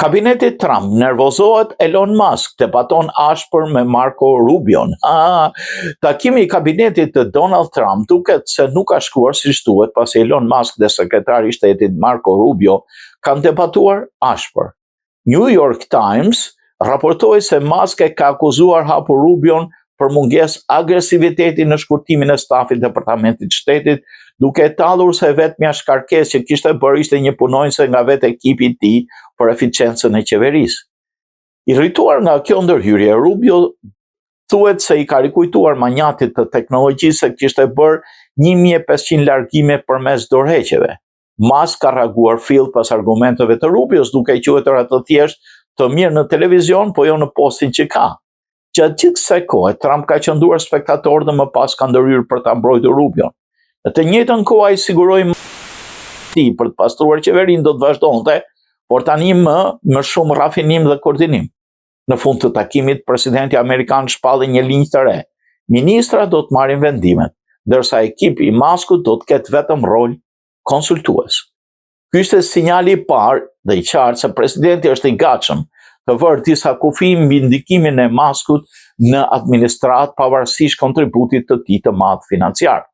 Kabineti Trump nervozohet, Elon Musk debaton ashpër me Marco Rubion. Takimi I kabinetit të Donald Trump duket se nuk ka shkuar siç duhet, pasi Elon Musk dhe sekretari I shtetit Marco Rubio kanë debatuar ashpër. New York Times raportoi se Musk e ka akuzuar hapur Rubion për mungesë agresiviteti në shkurtimin e stafit departamentit shtetit, duke tallur se vetmja shkarkesë që kishte bërë ishte një punonjëse nga vetë ekipi I tij për eficiencën e qeverisë. Irrituar nga kjo ndërhyrje, Rubio thuhet se I ka rikujtuar manjatit të teknologjisë se kishte bërë 1500 largime përmes dorëheqjeve. Musk ka reaguar fill pas argumenteve të Rubios, duke I quajtur atë thjesht të mirë në televizion, po jo në postin që ka. Gjatë gjithë kësaj kohe, Trump ka qëndruar spektator dhe më pas ka ndërhyrë për ta mbrojtur Rubion. Në të njëjtën kohë ai siguroi për të pastruar qeverinë do të vazhdonte, por tani më shumë rafinim dhe koordinim. Në fund të takimit, presidenti amerikan shpalli një linjë të re. Ministrat do të marrin vendimet, ndërsa ekipi I Muskut do të ketë vetëm rol konsultues. Ky ishte sinjali I parë dhe I qartë se presidenti është I gatshëm të vërë disa kufi mbi ndikimin e Muskut në administratë pavarësisht kontributit të tij të madh financiar.